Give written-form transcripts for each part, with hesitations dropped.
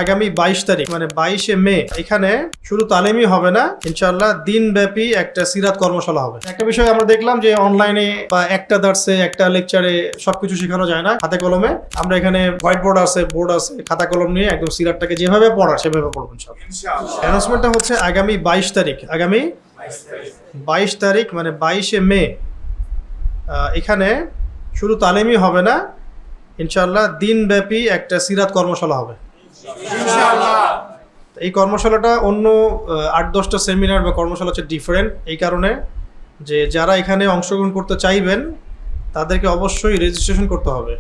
আগামী 22 তারিখ মানে 22শে মে এখানে শুধু তালিমই হবে না, ইনশাআল্লাহ দিনব্যাপী একটা সিরাত কর্মশালা হবে। একটা বিষয় আমরা দেখলাম যে অনলাইনে বা একটা দার্সে একটা লেকচারে সবকিছু শেখানো যায় না, হাতে কলমে। আমরা এখানে হোয়াইট বোর্ড আছে, খাতা কলম নিয়ে একদম সিরাতটাকে যেভাবে পড়া সেভাবে পড়বো ইনশাআল্লাহ। অ্যানাউন্সমেন্টটা হচ্ছে আগামী 22 তারিখ, আগামী 22 তারিখ মানে 22শে মে এখানে শুধু তালিমই হবে না, ইনশাআল্লাহ দিনব্যাপী একটা সিরাত কর্মশালা হবে। এই কর্মশালাটা অন্য 8-10টা সেমিনার বা কর্মশালা হচ্ছে ডিফারেন্ট, এই কারণে যে যারা এখানে অংশগ্রহণ করতে চাইবেন তাদেরকে অবশ্যই রেজিস্ট্রেশন করতে হবে।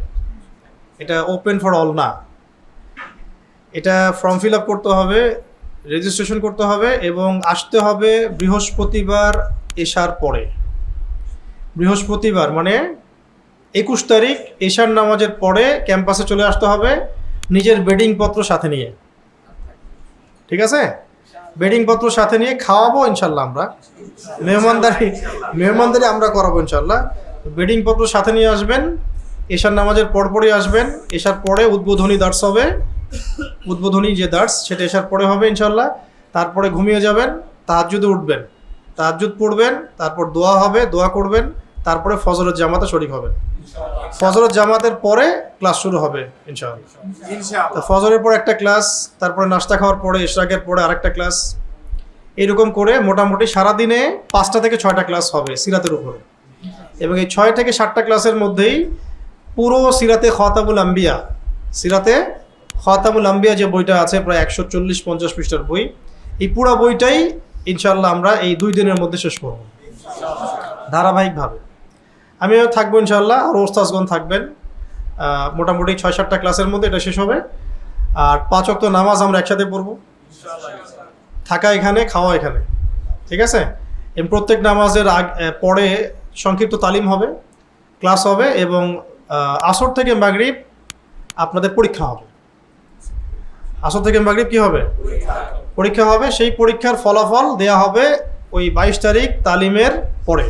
এটা ওপেন ফর অল না, এটা ফর্ম ফিল আপ করতে হবে, রেজিস্ট্রেশন করতে হবে এবং আসতে হবে বৃহস্পতিবার এশার পরে। বৃহস্পতিবার মানে 21 তারিখ এশার নামাজের পরে ক্যাম্পাসে চলে আসতে হবে নিজের বেডিং পত্র সাথে নিয়ে। ঠিক আছে, বেডিং পত্র সাথে নিয়ে খাওয়াবো ইনশাল্লাহ, আমরা মেহমানদারি আমরা করাবো ইনশাল্লাহ। বেডিং পত্র সাথে নিয়ে আসবেন, এশার নামাজের পরপরই আসবেন। এশার পরে উদ্বোধনী দার্স হবে, উদ্বোধনী যে দার্স সেটা এশার পরে হবে ইনশাল্লাহ। তারপরে ঘুমিয়ে যাবেন, তাহাজ্জুদে উঠবেন, তাহাজ্জুদ পড়বেন, তারপর দোয়া হবে, দোয়া করবেন, তারপরে ফজরের জামাতে শরীক হবেন। ফজরের জামাতের পরে ক্লাস শুরু হবে ইনশাআল্লাহ। তো ফজরের পর একটা ক্লাস, তারপরে নাস্তা খাওয়ার পরে ইশরাকের পরে আরেকটা ক্লাস, এরকম করে মোটামুটি সারাদিনে 5টা থেকে 6টা ক্লাস হবে সিরাতের উপরে। এবং এই 6 থেকে 7টা ক্লাসের মধ্যেই পুরো সিরাতে খাতামুল আম্বিয়া যে বইটা আছে প্রায় 140-50 পৃষ্ঠার বই, এই পুরো বইটাই ইনশাআল্লাহ আমরা এই 2 দিনের মধ্যে শেষ করব ধারাবাহিকভাবে। আমিও থাকবো ইনশাআল্লাহ, আর ওস্তাজগণ থাকবেন। মোটামুটি 6-7টা ক্লাসের মধ্যে এটা শেষ হবে। আর 5 ওয়াক্ত নামাজ আমরা একসাথে পড়বো, থাকা এখানে, খাওয়া এখানে। ঠিক আছে, এবং প্রত্যেক নামাজের পরে সংক্ষিপ্ত তালিম হবে, ক্লাস হবে এবং আসর থেকে মাগরিব আপনাদের পরীক্ষা হবে। আসর থেকে মাগরিব কি হবে? পরীক্ষা হবে। সেই পরীক্ষার ফলাফল দেয়া হবে ওই 22 তারিখ তালিমের পরে,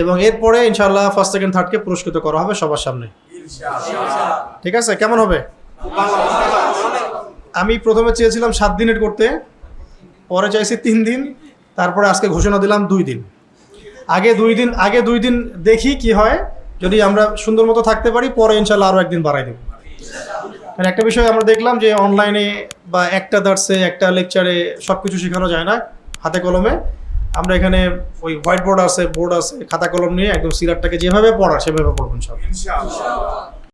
এবং এরপরে ইনশাআল্লাহ ফার্স্ট সেকেন্ড থার্ডকে পুরস্কৃত করা হবে সবার সামনে। ঠিক আছে, কেমন হবে? আমি প্রথমে চেয়েছিলাম 7 দিনের করতে, পরে চাইছি 3 দিন, তারপরে আজকে ঘোষণা দিলাম 2 দিন। আগে 2 দিন দেখি কি হয়, যদি আমরা সুন্দর মতো থাকতে পারি পরে ইনশাআল্লাহ আরও 1 দিন বাড়াই দেব। কারণ একটা বিষয় আমরা দেখলাম যে অনলাইনে বা একটা দার্সে একটা লেকচারে সবকিছু শেখানো যায় না, হাতে কলমে। আমরা এখানে ওই হোয়াইট বোর্ড আছে, খাতা কলম নিয়ে একদম সিরাতটাকে যেভাবে পড়া সেভাবে পড়বো ইনশাআল্লাহ।